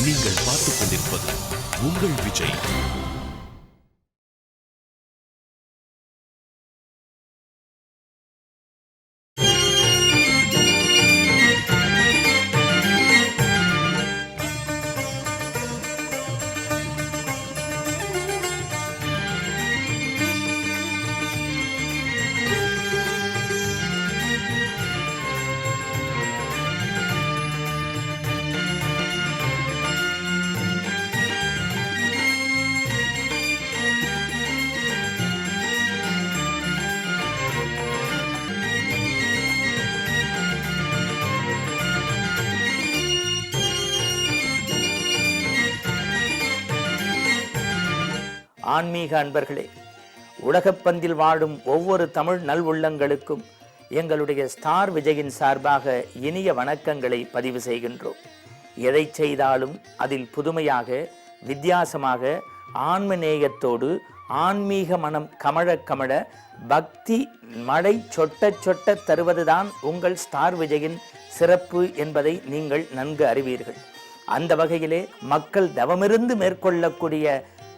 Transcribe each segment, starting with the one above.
நீங்கள் பார்த்துக் கொண்டிருப்பது உங்கள் விஜய். ஆன்மீக அன்பர்களே, உலகப்பந்தில் வாழும் ஒவ்வொரு தமிழ் நல்வுள்ளங்களுக்கும் எங்களுடைய ஸ்டார் விஜயின் சார்பாக இனிய வணக்கங்களை பதிவு செய்கின்றோம். எதை செய்தாலும் அதில் புதுமையாக, வித்தியாசமாக, ஆன்மநேயத்தோடு, ஆன்மீக மனம் கமழ கமழ, பக்தி மழை சொட்ட சொட்ட தருவதுதான் உங்கள் ஸ்டார் விஜயின் சிறப்பு என்பதை நீங்கள் நன்கு அறிவீர்கள். அந்த வகையிலே மக்கள் தவமிருந்து மேற்கொள்ளக்கூடிய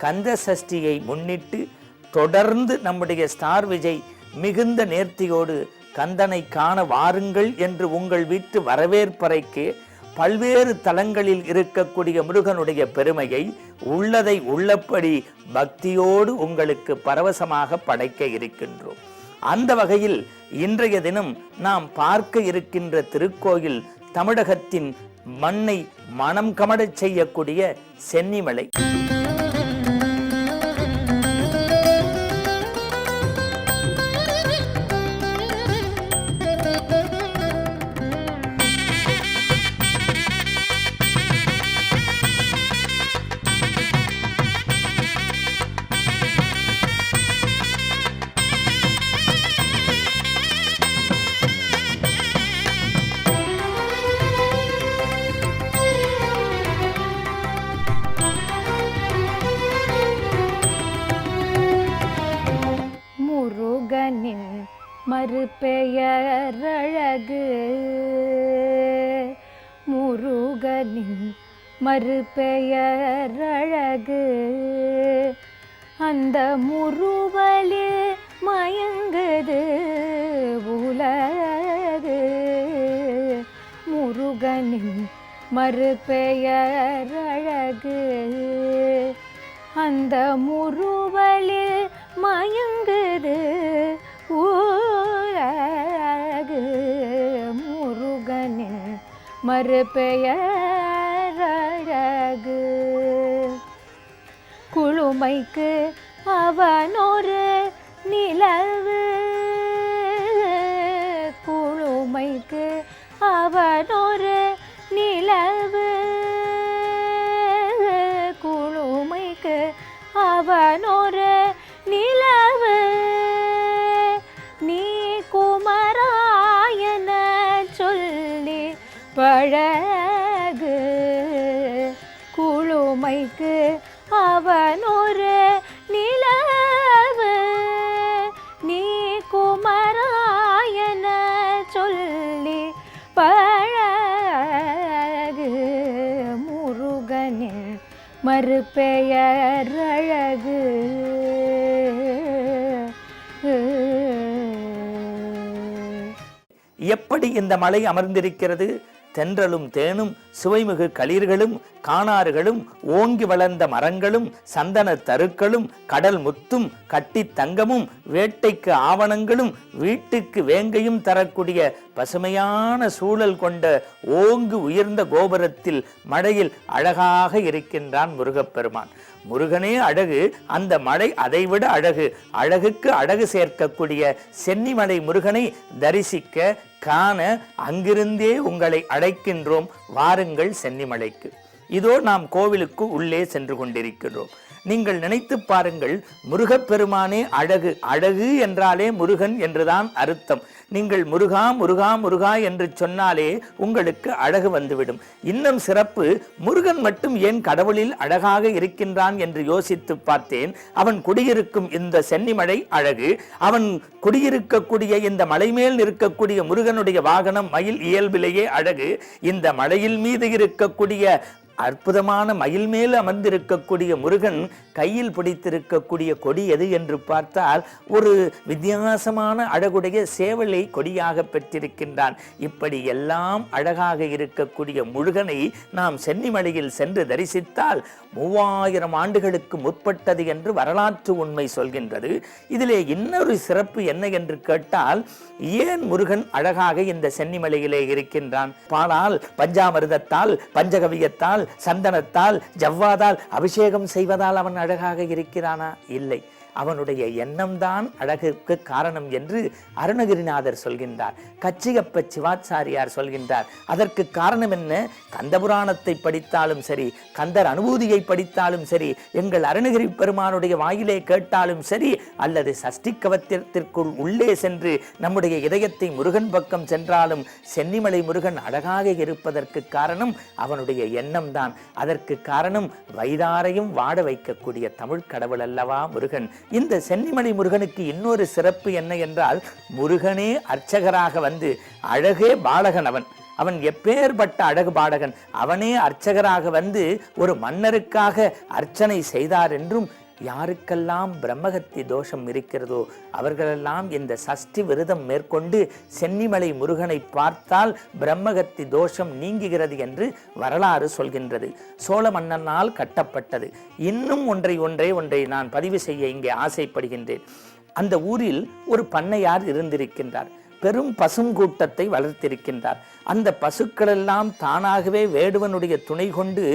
கந்த சஷ்டியை முன்னிட்டு தொடர்ந்து நம்முடைய ஸ்டார் விஜய் மிகுந்த நேர்த்தியோடு கந்தனை காண வாருங்கள் என்று உங்கள் வீட்டு வரவேற்பறைக்கு பல்வேறு தலங்களில் இருக்கக்கூடிய முருகனுடைய பெருமையை உள்ளதை உள்ளபடி பக்தியோடு உங்களுக்கு பரவசமாக படைக்க இருக்கின்றோம். அந்த வகையில் இன்றைய தினம் நாம் பார்க்க இருக்கின்ற திருக்கோயில் தமிழகத்தின் மண்ணை மனம் கமடச் செய்யக்கூடிய சென்னிமலை. முருகனின் மறுபெயரழகு, முருகனின் மறுபெயரழகு, அந்த முருவலில் மயங்குது உலகு. முருகனின் மறுபெயரழகு, அந்த முருவலில் மயங்குது உலகு. முருகனின் மறுபெயரழகு. குளுமைக்கு அவனொரு நிலவு, குளுமைக்கு அவனொரு நிலவு, குளுமைக்கு அவனொரு நிலவு. நீ குமராயன சொல்லி பழகு, குளுமைக்கு அவனொரு நிலவு. நீ குமராயன சொல்லி பழகு. முருகனின் மறுபெயரழகு. எப்படி இந்த மலை அமர்ந்திருக்கிறது? தென்றலும் தேனும் சுவைமிகு களிர்களும் காணாறுகளும் ஓங்கி வளர்ந்த மரங்களும் சந்தன தருக்களும் கடல் முத்தும் கட்டி தங்கமும் வேட்டைக்கு ஆவணங்களும் வீட்டுக்கு வேங்கையும் தரக்கூடிய பசுமையான சூழல் கொண்ட ஓங்கு உயர்ந்த கோபுரத்தில் மழையில் அழகாக இருக்கின்றான் முருகப்பெருமான். முருகனே அழகு, அந்த மலை அதைவிட அழகு. அழகுக்கு அழகு சேர்க்கக்கூடிய சென்னிமலை முருகனை தரிசிக்க காண அங்கிருந்தே உங்களை அழைக்கின்றோம். வாருங்கள் சென்னிமலைக்கு. இதோ நாம் கோவிலுக்கு உள்ளே சென்று கொண்டிருக்கிறோம். நீங்கள் நினைத்து பாருங்கள், முருகப்பெருமானே அழகு. அழகு என்றாலே முருகன் என்றுதான் அர்த்தம். நீங்கள் முருகா முருகா முருகா என்று சொன்னாலே உங்களுக்கு அழகு வந்துவிடும். இன்னும் சிறப்பு, முருகன் மட்டும் ஏன் கடவுளில் அழகாக இருக்கின்றான் என்று யோசித்து பார்த்தேன். அவன் குடியிருக்கும் இந்த சென்னிமலை அழகு, அவன் குடியிருக்கக்கூடிய இந்த மலை மேல் இருக்கக்கூடிய முருகனுடைய வாகனம் மயில் இயல்பிலேயே அழகு. இந்த மலையில் மீது இருக்கக்கூடிய அற்புதமான மயில் மேல் அமர்ந்திருக்கக்கூடிய முருகன் கையில் பிடித்திருக்கக்கூடிய கொடி எது என்று பார்த்தால் ஒரு வித்தியாசமான அழகுடைய சேவலை கொடியாக பெற்றிருக்கின்றான். இப்படி எல்லாம் அழகாக இருக்கக்கூடிய முருகனை நாம் சென்னிமலையில் சென்று தரிசித்தால் 3000 ஆண்டுகளுக்கு முற்பட்டது என்று வரலாற்று உண்மை சொல்கின்றது. இதிலே இன்னொரு சிறப்பு என்ன என்று கேட்டால், ஏன் முருகன் அழகாக இந்த சென்னிமலையிலே இருக்கின்றான்? பாலால், பஞ்சாமிர்தத்தால், பஞ்சகவியத்தால், சந்தனத்தால், ஜவ்வாதால் அபிஷேகம் செய்வதால் அவன் அழகாக இருக்கிறானா? இல்லை. அவனுடைய எண்ணம்தான் அழகுக்கு காரணம் என்று அருணகிரிநாதர் சொல்கின்றார். கச்சியப்ப சிவாச்சாரியார் சொல்கின்றார். அதற்கு காரணம் என்ன? கந்தபுராணத்தை படித்தாலும் சரி, கந்தர் அனுபூதியை படித்தாலும் சரி, எங்கள் அருணகிரி பெருமானுடைய வாயிலே கேட்டாலும் சரி, அல்லது சஷ்டிக்கவத்திற்குள் உள்ளே சென்று நம்முடைய இதயத்தை முருகன் பக்கம் சென்றாலும் சென்னிமலை முருகன் அழகாக இருப்பதற்கு காரணம் அவனுடைய எண்ணம்தான். அதற்கு காரணம் வைதாரையும் வாட வைக்கக்கூடிய தமிழ் கடவுள் அல்லவா முருகன். இந்த சென்னிமலை முருகனுக்கு இன்னொரு சிறப்பு என்ன என்றால், முருகனே அர்ச்சகராக வந்து, அழகே பாலகன் அவன் எப்பேற்பட்ட அழகு பாடகன், அவனே அர்ச்சகராக வந்து ஒரு மன்னருக்காக அர்ச்சனை செய்தார் என்றும், யாருக்கெல்லாம் பிரம்மகத்தி தோஷம் இருக்கிறதோ அவர்களெல்லாம் இந்த சஷ்டி விரதம் மேற்கொண்டு சென்னிமலை முருகனை பார்த்தால் பிரம்மகத்தி தோஷம் நீங்குகிறது என்று வரலாறு சொல்கின்றது. சோழ மன்னனால் கட்டப்பட்டது. இன்னும் ஒன்றை நான் பதிவு செய்ய இங்கே ஆசைப்படுகின்றேன். அந்த ஊரில் ஒரு பண்ணையார் இருந்திருக்கின்றார். பெரும் பசுங்கூட்டத்தை வளர்த்திருக்கின்றார். அந்த பசுக்களெல்லாம் தானாகவே வேடுவனுடைய துணை கொண்டு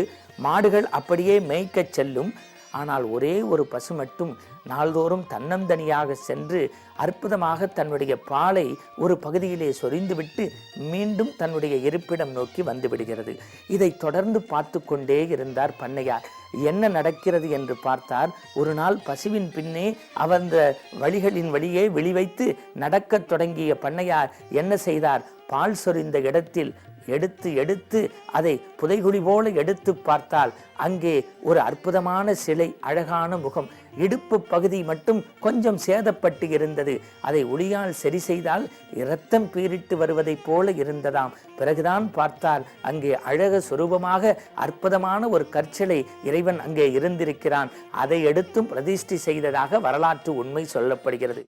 மாடுகள் அப்படியே மேய்க்கச் செல்லும். ஆனால் ஒரே ஒரு பசு மட்டும் நாள்தோறும் தன்னந்தனியாக சென்று அற்புதமாக தன்னுடைய பாலை ஒரு பகுதியிலே சொரிந்துவிட்டு மீண்டும் தன்னுடைய இருப்பிடம் நோக்கி வந்து விடுகிறது. இதை தொடர்ந்து பார்த்து கொண்டே இருந்தார் பண்ணையார். என்ன நடக்கிறது என்று பார்த்தார். ஒரு நாள் பசுவின் பின்னே அந்த வழிகளின் வழியே வெளிவைத்து நடக்கத் தொடங்கிய பண்ணையார் என்ன செய்தார்? பால் சொரிந்த இடத்தில் எடுத்து அதை புதைகுழி போல எடுத்து பார்த்தால் அங்கே ஒரு அற்புதமான சிலை, அழகான முகம், இடுப்பு பகுதி மட்டும் கொஞ்சம் சேதப்பட்டு இருந்தது. அதை ஒளியால் சரி செய்தால் இரத்தம் பீரிட்டு வருவதை போல இருந்ததாம். பிறகுதான் பார்த்தால் அங்கே அழக சுரூபமாக அற்புதமான ஒரு கற்சிலை இறைவன் அங்கே இருந்திருக்கிறான். அதை எடுத்தும் பிரதிஷ்டை செய்ததாக வரலாற்று உண்மை சொல்லப்படுகிறது.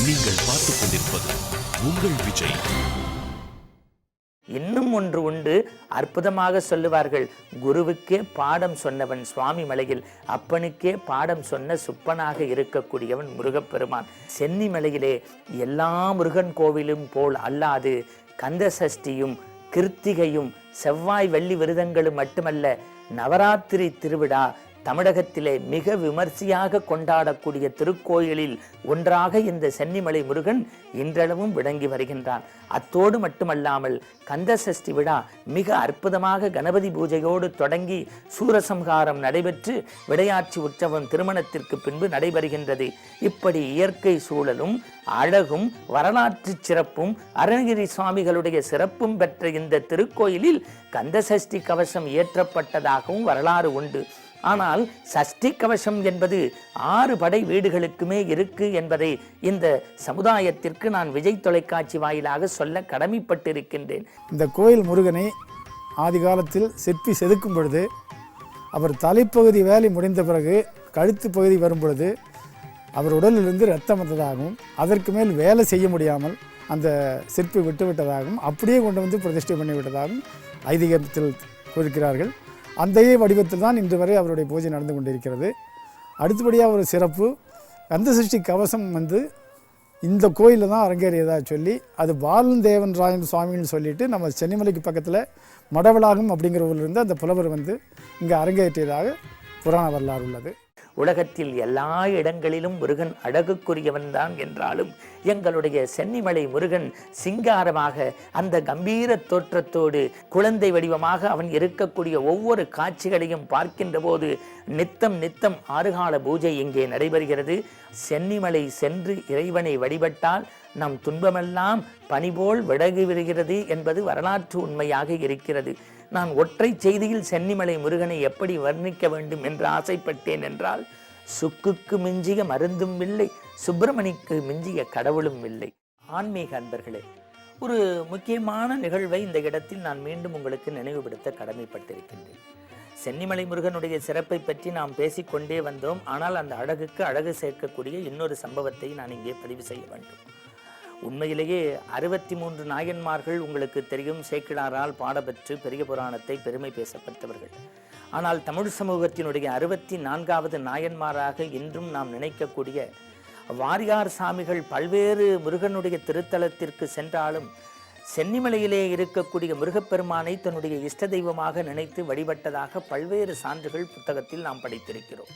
நீங்கள் பார்த்துக் கொண்டிருப்பது உங்கள் விஜய். இன்னும் ஒன்று உண்டு. அற்புதமாக சொல்லுவார்கள், குருவுக்கே பாடம் சொன்னவன் சுவாமி மலையில், அப்பனுக்கே பாடம் சொன்ன சுப்பனாக இருக்கக்கூடியவன் முருகப்பெருமான். சென்னிமலையிலே எல்லா முருகன் கோவிலும் போல் அல்லாது கந்த சஷ்டியும் கிருத்திகையும் செவ்வாய் வெள்ளி விரதங்களும் மட்டுமல்ல, நவராத்திரி திருவிழா தமிழகத்திலே மிக விமர்சையாக கொண்டாடக்கூடிய திருக்கோயிலில் ஒன்றாக இந்த சென்னிமலை முருகன் இன்றளவும் விளங்கி வருகின்றான். அத்தோடு மட்டுமல்லாமல் கந்த சஷ்டி விழா மிக அற்புதமாக கணபதி பூஜையோடு தொடங்கி சூரசம்ஹாரம் நடைபெற்று விடையாட்சி உற்சவம் திருமணத்திற்கு பின்பு நடைபெறுகின்றது. இப்படி இயற்கை சூழலும் அழகும் வரலாற்று சிறப்பும் அருணகிரி சுவாமிகளுடைய சிறப்பும் பெற்ற இந்த திருக்கோயிலில் கந்த சஷ்டி கவசம் இயற்றப்பட்டதாகவும் வரலாறு உண்டு. ஆனால் சஷ்டி கவசம் என்பது 6 படை வீடுகளுக்குமே இருக்கு என்பதை இந்த சமுதாயத்திற்கு நான் விஜய் தொலைக்காட்சி வாயிலாக சொல்ல கடமைப்பட்டிருக்கின்றேன். இந்த கோயில் முருகனை ஆதி காலத்தில் சிற்பி செதுக்கும் பொழுது, அவர் தலைப்பகுதி வேலை முடிந்த பிறகு கழுத்து பகுதி வரும் பொழுது அவர் உடலிலிருந்து இரத்தம் வந்ததாகவும், அதற்கு மேல் வேலை செய்ய முடியாமல் அந்த சிற்பி விட்டுவிட்டதாகவும், அப்படியே கொண்டு வந்து பிரதிஷ்டை பண்ணிவிட்டதாகவும் ஐதீகத்தில் குறிக்கிறார்கள். அந்த வடிவத்தில் தான் இன்று வரை அவருடைய பூஜை நடந்து கொண்டிருக்கிறது. அடுத்தபடியாக ஒரு சிறப்பு, கந்த சஷ்டி கவசம் வந்து இந்த கோயிலில் தான் அரங்கேறியதாக சொல்லி, அது பாலன் தேவன் ராயன் சுவாமின்னு சொல்லிட்டு நம்ம சென்னிமலைக்கு பக்கத்தில் மடவளாகம் அப்படிங்கிற ஊரிலிருந்து அந்த புலவர் வந்து இங்கே அரங்கேற்றியதாக புராண வரலாறு உள்ளது. உலகத்தில் எல்லா இடங்களிலும் முருகன் அழகுக்குரியவன் தான் என்றாலும் எங்களுடைய சென்னிமலை முருகன் சிங்காரமாக அந்த கம்பீர தோற்றத்தோடு குழந்தை வடிவமாக அவன் இருக்கக்கூடிய ஒவ்வொரு காட்சிகளையும் பார்க்கின்ற போது நித்தம் ஆறுகால பூஜை இங்கே நடைபெறுகிறது. சென்னிமலை சென்று இறைவனை வழிபட்டால் நம் துன்பமெல்லாம் பனிபோல் விலகி வருகிறது என்பது வரலாற்று உண்மையாக இருக்கிறது. நான் ஒற்றை செய்தியில் சென்னிமலை முருகனை எப்படி வர்ணிக்க வேண்டும் என்று ஆசைப்பட்டேன் என்றால், சுக்குக்கு மிஞ்சிய மருந்தும் இல்லை, சுப்பிரமணிக்கு மிஞ்சிய கடவுளும் இல்லை. ஆன்மீக அன்பர்களே, ஒரு முக்கியமான நிகழ்வை இந்த இடத்தில் நான் மீண்டும் உங்களுக்கு நினைவுபடுத்த கடமைப்பட்டிருக்கின்றேன். சென்னிமலை முருகனுடைய சிறப்பை பற்றி நாம் பேசிக்கொண்டே வந்தோம். ஆனால் அந்த அழகுக்கு அழகு சேர்க்கக்கூடிய இன்னொரு சம்பவத்தை நான் இங்கே பதிவு செய்ய வேண்டும். உண்மையிலேயே 63 நாயன்மார்கள் உங்களுக்கு தெரியும், சேக்கிழாரால் பாடப்பெற்று பெரிய புராணத்தை பெருமை பேசப்பட்டவர்கள். ஆனால் தமிழ் சமூகத்தினுடைய 64வது நாயன்மாராக இன்றும் நாம் நினைக்கக்கூடிய வாரியார் சாமிகள் பல்வேறு முருகனுடைய திருத்தலத்திற்கு சென்றாலும் சென்னிமலையிலே இருக்கக்கூடிய முருகப்பெருமானை தன்னுடைய இஷ்ட தெய்வமாக நினைத்து வழிபட்டதாக பல்வேறு சான்றுகள் புத்தகத்தில் நாம் படித்திருக்கிறோம்.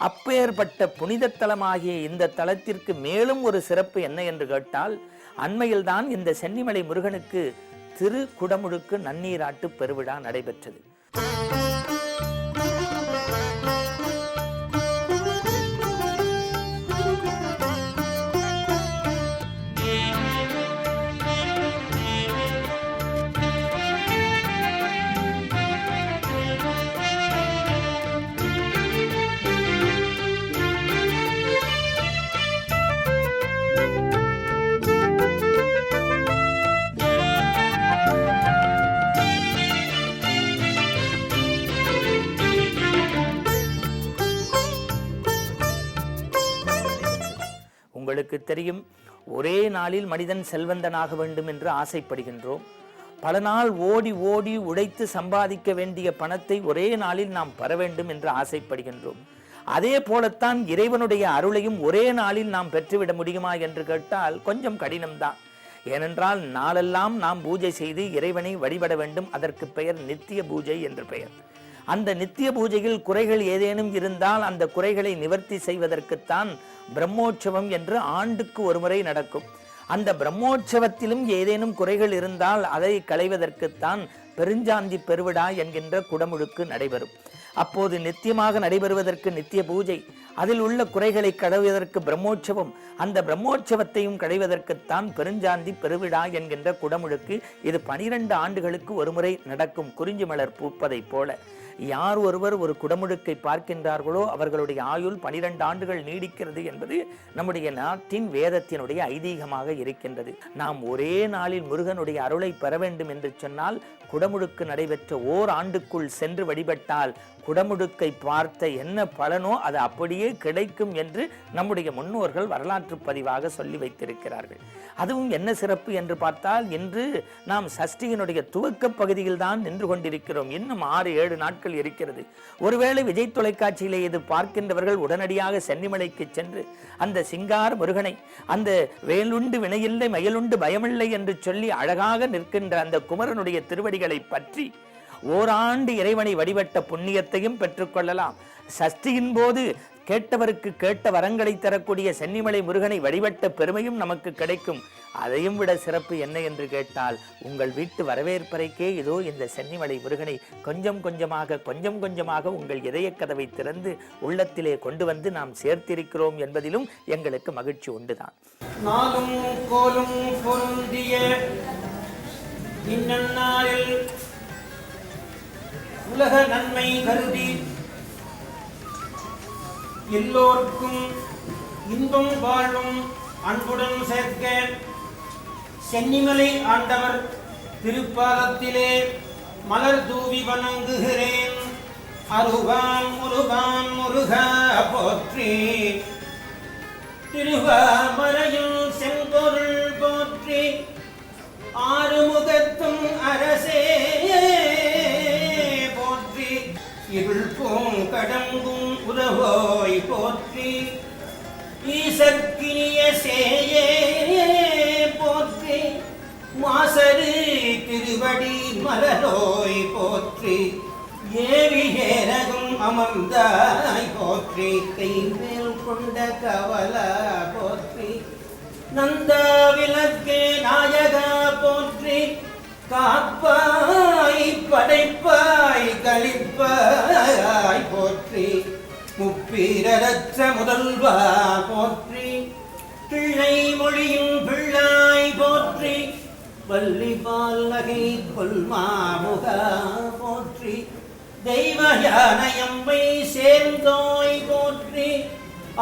அப்பேற்பட்ட புனித தலமாகிய இந்த தலத்திற்கு மேலும் ஒரு சிறப்பு என்ன என்று கேட்டால், அண்மையில்தான் இந்த சென்னிமலை முருகனுக்கு திரு குடமுழுக்கு நன்னீராட்டு பெருவிழா நடைபெற்றது. உங்களுக்கு தெரியும், ஒரே நாளில் மனிதன் செல்வந்தனாக வேண்டும் என்று ஆசைப்படுகின்றோம். பல நாள் ஓடி ஓடி உழைத்து சம்பாதிக்க வேண்டிய பணத்தை ஒரே நாளில் நாம் பெற வேண்டும் என்று ஆசைப்படுகின்றோம். அதே போலத்தான் இறைவனுடைய அருளையும் ஒரே நாளில் நாம் பெற்றுவிட முடியுமா என்று கேட்டால் கொஞ்சம் கடினம்தான். ஏனென்றால் நாளெல்லாம் நாம் பூஜை செய்து இறைவனை வழிபட வேண்டும். அதற்கு பெயர் நித்திய பூஜை என்று பெயர். அந்த நித்திய பூஜையில் குறைகள் ஏதேனும் இருந்தால் அந்த குறைகளை நிவர்த்தி செய்வதற்குத்தான் பிரம்மோற்சவம் என்று ஆண்டுக்கு ஒரு முறை நடக்கும். அந்த பிரம்மோற்சவத்திலும் ஏதேனும் குறைகள் இருந்தால் அதை களைவதற்குத்தான் பெருஞ்சாந்தி பெருவிழா என்கின்ற குடமுழுக்கு நடைபெறும். அப்போது நித்தியமாக நடைபெறுவதற்கு நித்திய பூஜை, அதில் உள்ள குறைகளை களைவதற்கு பிரம்மோற்சவம், அந்த பிரம்மோற்சவத்தையும் களைவதற்குத்தான் பெருஞ்சாந்தி பெருவிழா என்கின்ற குடமுழுக்கு. இது 12 ஆண்டுகளுக்கு ஒரு முறை நடக்கும். குறிஞ்சி மலர் பூப்பதை போல யார் ஒருவர் ஒரு குடமுழுக்கை பார்க்கின்றார்களோ அவர்களுடைய ஆயுள் 12 ஆண்டுகள் நீடிக்கிறது என்பது நம்முடைய நாட்டின் வேதத்தினுடைய ஐதீகமாக இருக்கின்றது. நாம் ஒரே நாளில் முருகனுடைய அருளை பெற வேண்டும் என்று சொன்னால் குடமுழுக்கு நடைபெற்ற ஆண்டுக்குள் சென்று வழிபட்டால் குடமுழுக்கை பார்த்த என்ன பலனோ அது அப்படியே கிடைக்கும் என்று நம்முடைய முன்னோர்கள் வரலாற்று பதிவாக சொல்லி வைத்திருக்கிறார்கள். அதுவும் என்ன சிறப்பு என்று பார்த்தால், இன்று நாம் சஷ்டியினுடைய துவக்க பகுதியில் தான் நின்று கொண்டிருக்கிறோம். இன்னும் 6-7 நாட்கள் இருக்கிறது. ஒருவேளை விஜய் தொலைக்காட்சியிலே இது பார்க்கின்றவர்கள் உடனடியாக சென்னிமலைக்கு சென்று அந்த சிங்கார முருகனை, அந்த வேலுண்டு வினையில்லை மயிலுண்டு பயமில்லை என்று சொல்லி அழகாக நிற்கின்ற அந்த குமரனுடைய திருவடிகளை பற்றி ஓராண்டு இறைவனை வழிபட்ட புண்ணியத்தையும் பெற்றுக்கொள்ளலாம். சஷ்டியின் போது கேட்டவருக்கு கேட்ட வரங்களை தரக்கூடிய சென்னிமலை முருகனை வழிபட்ட பெருமையும் நமக்கு கிடைக்கும். அதையும் விட சிறப்பு என்ன என்று கேட்டால், உங்கள் வீட்டு வரவேற்பறைக்கே இதோ இந்த சென்னிமலை முருகனை கொஞ்சம் கொஞ்சமாக உங்கள் இதய கதவை திறந்து உள்ளத்திலே கொண்டு வந்து நாம் சேர்த்திருக்கிறோம் என்பதிலும் எங்களுக்கு மகிழ்ச்சி உண்டுதான். நாளும் கோலும் பொருந்திய இந்நாளில் உலக நன்மை கருதி எல்லோருக்கும் இன்பம் வாழும் அன்புடன் சேர்க்க சென்னிமலை ஆண்டவர் திருப்பாதத்திலே மலர் தூவி வணங்குகிறேன். அருகான் முருகான் முருகா போற்றி, திருவாமரையில் செம்பொருள் போற்றி, ஆறுமுகத்தும் அரசே போற்றி, இருள் பூங்கடங்கும் உறவோய் போற்றி, ஈசற்கினிய சேயே போற்றி, மாசரு திருவடி மலரோய் போற்றி, ஏவி ஏரகும் அமர்ந்தாய் போற்றி, கைமேல் கொண்ட கவலா போற்றி, நந்தா விளக்கே நாயகா போற்றி, காப்பாய் படைப்பாய் கழிப்பாய் போற்றி, முப்பீரற்ற முதல்வா போற்றி, பிள்ளை மொழியும் பிள்ளாய் போற்றி, வள்ளி பால் நகை கொல்மாமுகா போற்றி, தெய்வ யானையம்பை சேர்ந்தோய் போற்றி,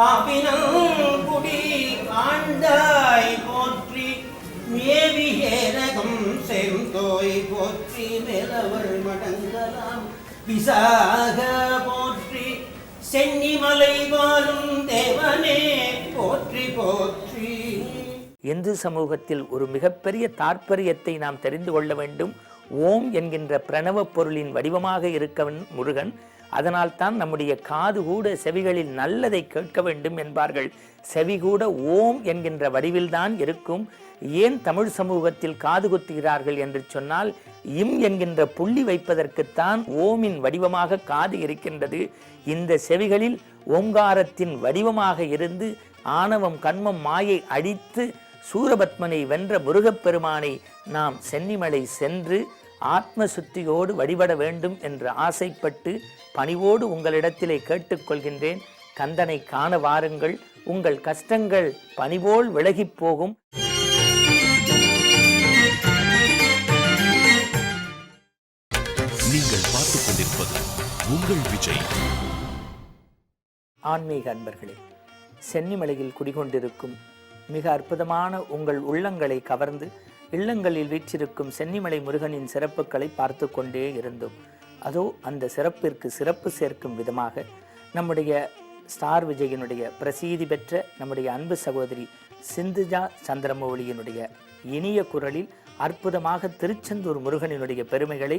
ஆபினங்குடி ஆண்டாய் போற்றி, மேவி ஏரகம் செந்தோய் போற்றி மேலவர் மடங்கலாம் விசாக போற்றி சென்னிமலை வாழும் தேவனே போற்றி போற்றி. இந்து சமூகத்தில் ஒரு மிகப்பெரிய தாற்பயத்தை நாம் தெரிந்து கொள்ள வேண்டும். ஓம் என்கின்ற பிரணவ பொருளின் வடிவமாக இருக்கவன் முருகன். அதனால் தான் நம்முடைய காது கூட செவிகளில் நல்லதை கேட்க வேண்டும் என்பார்கள். செவி கூட ஓம் என்கின்ற வடிவில்தான் இருக்கும். ஏன் தமிழ் சமூகத்தில் காது குத்துகிறார்கள் என்று சொன்னால், இம் என்கின்ற புள்ளி வைப்பதற்குத்தான் ஓமின் வடிவமாக காது இருக்கின்றது. இந்த செவிகளில் ஓங்காரத்தின் வடிவமாக இருந்து ஆணவம் கண்மம் மாயை அடித்து சூரபத்மனை வென்ற முருகப்பெருமானை நாம் சென்னிமலை சென்று ஆத்ம சுத்தியோடு வழிபட வேண்டும் என்று ஆசைப்பட்டு பணிவோடு உங்களிடத்திலே கேட்டுக்கொள்கின்றேன். கந்தனை காண வாருங்கள். உங்கள் கஷ்டங்கள் பணிபோல் விலகி போகும். நீங்கள் பார்த்துக் கொண்டிருப்பது உங்கள் விஜய். ஆன்மீக அன்பர்களே, சென்னிமலையில் குடிகொண்டிருக்கும் மிக அற்புதமான உங்கள் உள்ளங்களை கவர்ந்து இல்லங்களில் வீற்றிருக்கும் சென்னிமலை முருகனின் சிறப்புகளை பார்த்து கொண்டே இருந்தோம். அதோ அந்த சிறப்பிற்கு சிறப்பு சேர்க்கும் விதமாக நம்முடைய ஸ்டார் விஜயனுடைய பிரசீதி பெற்ற நம்முடைய அன்பு சகோதரி சிந்துஜா சந்திரமௌலியினுடைய இனிய குரலில் அற்புதமாக திருச்செந்தூர் முருகனினுடைய பெருமைகளை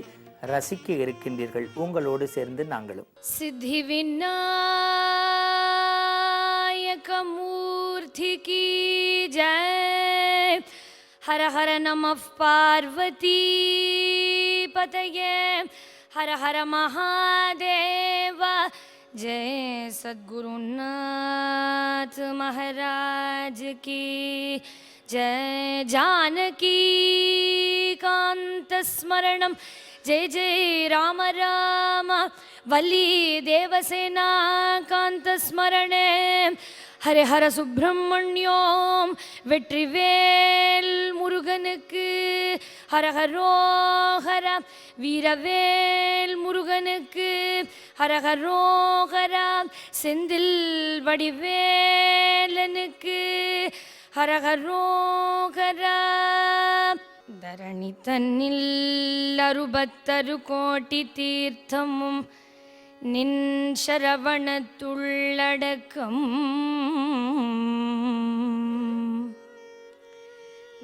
ரசிக்க இருக்கின்றீர்கள். உங்களோடு சேர்ந்து நாங்களும். சித்தி விநாயக மூர்த்தி கி ஜெய். ஹர ஹர நமः பார்வதி பதயே. ஹர ஹர மகாதேவ. जय सद्गुरुनाथ महाराज की जय. जानकी कांत स्मरणम. जय जय राम राम वल्ली देवसेना कांत स्मरणे. हरे हर सुब्रह्मण्योम வெற்றிவேல் முருகனுக்கு. ஹர ஹரோஹர வீரவேல் முருகனுக்கு. ஹர ஹரோஹர செந்தில் வடிவேலனுக்கு. ஹர ஹரோஹர. தரணி தன்னில் 66 கோடி தீர்த்தமும் நின் சரவணத்துள்ளடக்கம்.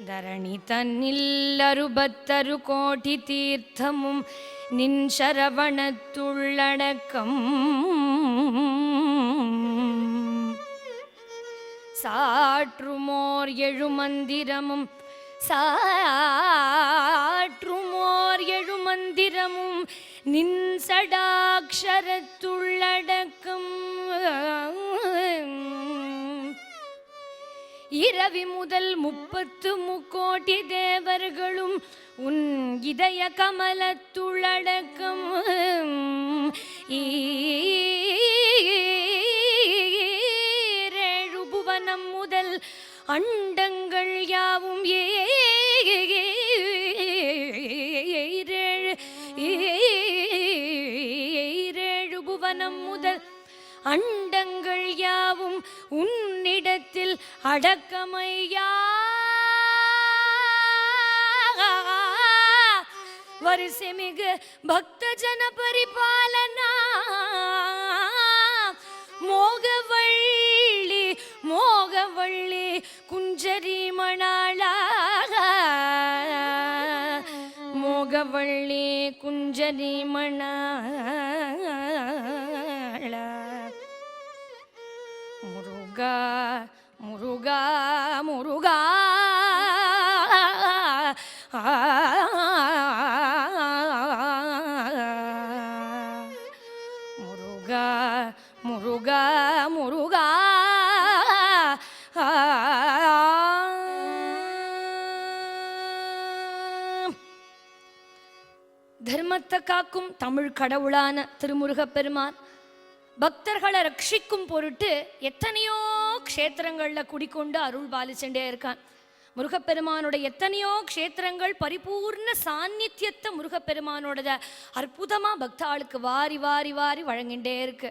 தரணி தன்னில் 66 கோடி தீர்த்தமும் நின் சரவணத்துள்ளடக்கம். சாற்றுமோர் எழுமந்திரமும் சாற்றுமோர் எழுமந்திரமும் நின் சடாக்ஷரத்துள்ளடக்கம். இரவி முதல் 30 முக்கோடி தேவர்களும் உன் இதய கமலத்துள்ளடக்கம். ஈரேழு புவனம் முதல் அண்டங்கள் யாவும் ஈரேழு புவனம் முதல் அண்டங்கள் யாவும் உன்னிடத்தில் அடக்கமையா. வரிசைமிகு பக்த ஜன பரிபாலனா. மோகவள்ளி மோகவள்ளி குஞ்சரி மணாளா. மோகவள்ளி குஞ்சரி மணாளா. முருகா முருகா முருகா. முருகா முருகா முருகா. தர்மத்தை காக்கும் தமிழ் கடவுளான திருமுருகப் பெருமான் பக்தர்களை ரட்சிக்கும் பொருட்டு எத்தனையோ க்ஷேத்திரங்களில் குடிக்கொண்டு அருள் பாலிச்சுட்டே இருக்கான். முருகப்பெருமானோட எத்தனையோ க்ஷேத்திரங்கள் பரிபூர்ண சாநித்தியத்தை முருகப்பெருமானோட அற்புதமாக பக்தாளுக்கு வாரி வாரி வாரி வழங்கிட்டே இருக்கு.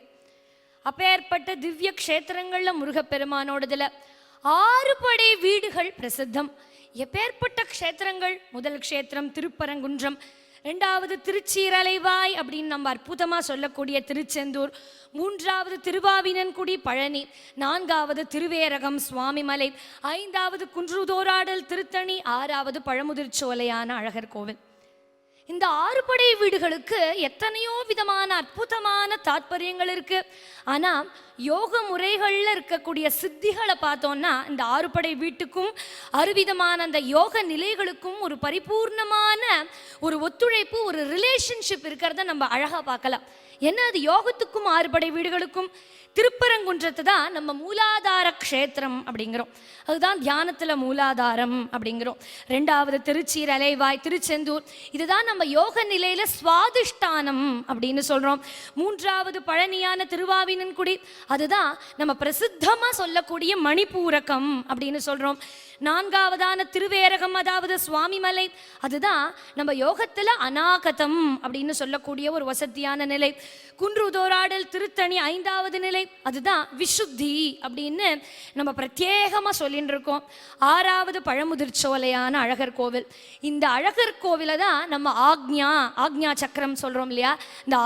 அப்பேற்பட்ட திவ்ய க்ஷேத்திரங்களில் முருகப்பெருமானோடதில் 6 படை வீடுகள் பிரசித்தம். எப்பேற்பட்ட க்ஷேத்திரங்கள்! முதல் க்ஷேத்திரம் திருப்பரங்குன்றம், ரெண்டாவது திருச்சீரலைவாய் அப்படின்னு நம்ம அற்புதமாக சொல்லக்கூடிய திருச்செந்தூர், மூன்றாவது திருவாவினன்குடி பழனி, நான்காவது திருவேரகம் சுவாமிமலை, ஐந்தாவது குன்றுதோராடல் திருத்தணி, ஆறாவது பழமுதிர்ச்சோலையான அழகர் கோவில். இந்த 6 படை வீடுகளுக்கு எத்தனையோ விதமான அற்புதமான தாற்பயங்கள் இருக்கு. ஆனால் யோக முறைகளில் இருக்கக்கூடிய சித்திகளை பார்த்தோம்னா இந்த 6 படை வீட்டுக்கும் 6 விதமான அந்த யோக நிலைகளுக்கும் ஒரு பரிபூர்ணமான ஒரு ஒத்துழைப்பு, ஒரு ரிலேஷன்ஷிப் இருக்கிறத நம்ம அழகாக பார்க்கலாம். என்ன அது? யோகத்துக்கும் 6 படை வீடுகளுக்கும் திருப்பரங்குன்றத்தை தான் நம்ம மூலாதார க்ஷேத்திரம் அப்படிங்கிறோம். அதுதான் தியானத்தில் மூலாதாரம் அப்படிங்கிறோம். ரெண்டாவது திருச்சீரலைவாய் திருச்செந்தூர், இதுதான் நம்ம யோக நிலையில சுவாதிஷ்டானம் அப்படின்னு சொல்றோம். மூன்றாவது பழனியான திருவாவினன்குடி, அதுதான் நம்ம பிரசித்தமா சொல்லக்கூடிய மணிப்பூரகம் அப்படின்னு சொல்றோம். நான்காவதான திருவேரகம் அதாவது சுவாமிமலை, அதுதான் நம்ம யோகத்துல அநாகதம் அப்படின்னு சொல்லக்கூடிய ஒரு வசதியான நிலை. குன்றுதோராடல் திருத்தணி ஐந்தாவது நிலை, அதுதான் விசுத்தி அப்படின்னு நம்ம பிரத்யேகமா சொல்லிட்டு இருக்கோம். ஆறாவது பழமுதிர்ச்சோலையான அழகர் கோவில். இந்த அழகர் கோவிலை தான் நம்ம ஆக்ஞா சக்கரம் சொல்றோம் இல்லையா? இந்த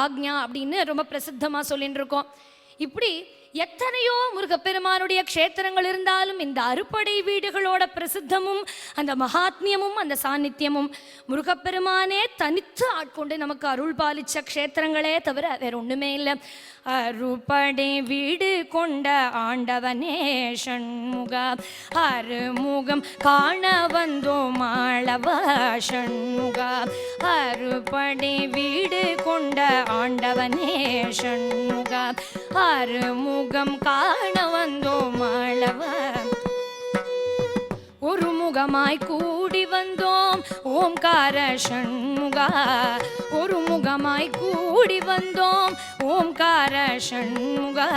ஆக்ஞா அப்படின்னு ரொம்ப பிரசித்தமா சொல்லிட்டு இருக்கோம். இப்படி எத்தனையோ முருகப்பெருமானுடைய க்ஷேத்திரங்கள் இருந்தாலும் இந்த அறுபடை வீடுகளோட பிரசித்தமும் அந்த மகாத்மியமும் அந்த சாநித்தியமும் முருகப்பெருமானே தனித்து ஆட்கொண்டு நமக்கு அருள் பாலிச்ச க்ஷேத்திரங்களே தவிர வேற ஒண்ணுமே இல்லை. அறுபடை வீடு கொண்ட ஆண்டவனே ஷண்முகா, அறுமுகம் காண வந்தோம் ஆளவ ஷண்முகா, அறுபடை வீடு கொண்ட ஆண்டவனே ஷண்முகா, அறுமுகம் காண வந்தோம் ஆளவ. ஒரு முகமாய் கூடி வந்தோம் ஓம்கார ஷண்முகா, ஒரு முகமாய் கூடி வந்தோம் ஓம்கார ஷண்முகா,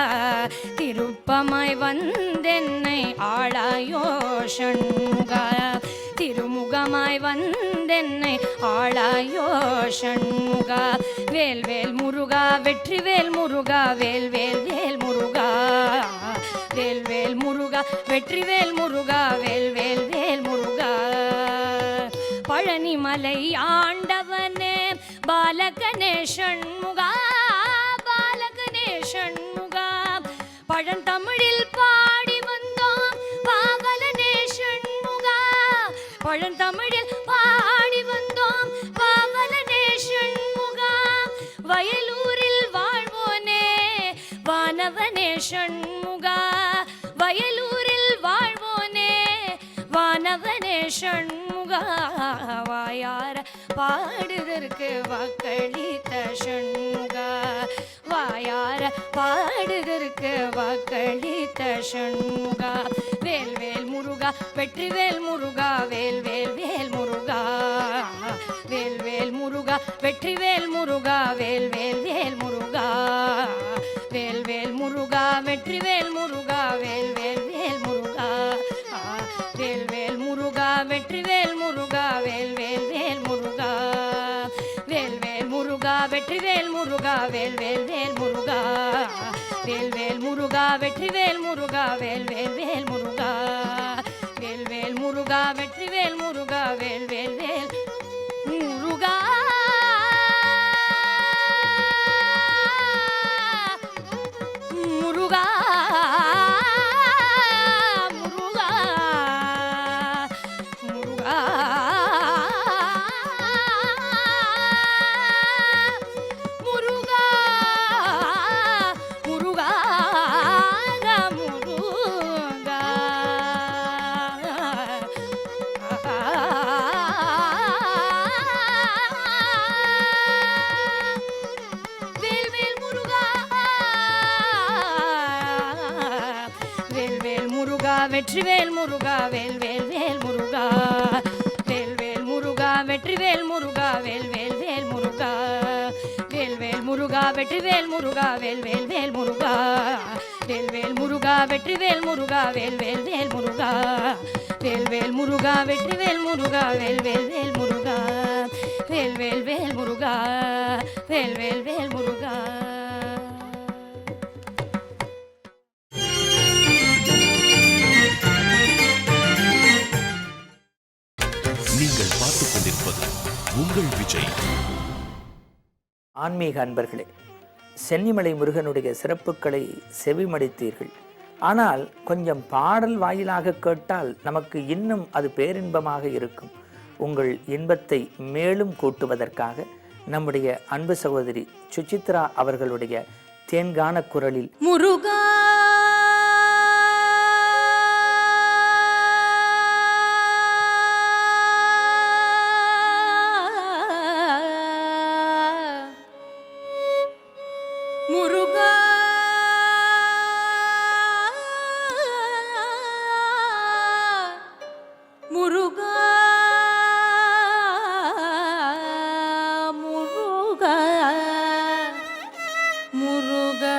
திருப்பமாய் வந்தென்னை ஆளாயோ ஷண்முகா, திருமுகமாய் வந்தென்னை ஆளாயோ ஷண்முகா. வேல்வேல் முருகா வெற்றிவேல் முருகா, வேல்வேல் வேல் முருகா, வேல்வேல் முருகா வெற்றிவேல் முருகா, வேல்வேல் வேல் முருகா. பழனிமலை ஆண்டவனே பாலகனே ஷண்முகா, பாலகனே ஷண்முகா, பழந்தமிழில் பாடி வந்தோம் பாவலனே ஷண்முகா, பழந்தமிழில் பாடி வந்தோம் பாவலனே ஷண்முகா, வயலூரில் வாழ்வோனே வானவனே ஷண்முகா, வயலூரில் வாழ்வோனே வானவனே ஷண்முகா, வாயார பாடுதற்கு வாக்களித்த ஷண்முகா, வாயார பாடுதற்கு வாக்களித்த ஷண்முகா. வேல்வேல் முருகா வெற்றிவேல் முருகா, வேல்வேல் வேல் முருகா, வேல்வேல் முருகா வெற்றிவேல் முருகா, வேல்வேல் வேல் முருகா, வேல்வேல் முருகா வெற்றிவேல் முருகா, வேல்வேல் வேல் முருகா, வேல்வேல் முருகா வெற்றிவேல் முருகா, வேல்வேல் வேல் முருகா, வேல்வேல் முருகா வெற்றிவேல் முருகா, வேல்வேல் வேல் முருகா, வேல்வேல் முருகா வெற்றிவேல் முருகா, வேல்வேல் வேல் முருகா, வேல்வேல் முருகா வெற்றிவேல் முருகா, வேல்வேல் வேல் முருகா. முருகா முருகா முருகா முருகா முருகா முருகா. வேல்வேல் முருகா, வேல்வேல் முருகா வெற்றிவேல் முருகா, வேல்வேல் வேல் முருகா, வேல்வேல் முருகா வெற்றிவேல் முருகா, வேல்வேல் வேல் முருகா, வேல்வேல் முருகா வெற்றிவேல் முருகா, வேல்வேல் வேல் முருகா, வேல்வேல் முருகா வெற்றிவேல் முருகா, வேல்வேல் வேல் முருகா, வேல்வேல் முருகா வெற்றிவேல் முருகா, வேல்வேல் வேல் முருகா, வேல்வேல் வேல் முருகா, வேல்வேல் வேல் முருகா. நீங்கள் பார்த்துக் கொண்டிருப்பது உங்கள் விஜய். ஆன்மீக அன்பர்களே, சென்னிமலை முருகனுடைய சிறப்புகளை செவிமடித்தீர்கள். ஆனால் கொஞ்சம் பாடல் வாயிலாக கேட்டால் நமக்கு இன்னும் அது பேரின்பமாக இருக்கும். உங்கள் இன்பத்தை மேலும் கூட்டுவதற்காக நம்முடைய அன்பு சகோதரி சுசித்ரா அவர்களுடைய தேன்கான குரலில் முருகா முருகா முருகா முருகா முருகா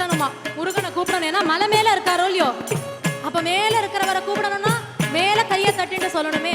கூப்பிடணுமா, முருகனை கூப்பிடணும். ஏன்னா மலை மேல இருக்காரோ இல்லையோ, அப்ப மேல இருக்கிறவரை கூப்பிடணும்னா மேல கையை தட்டிட்டு சொல்லணுமே.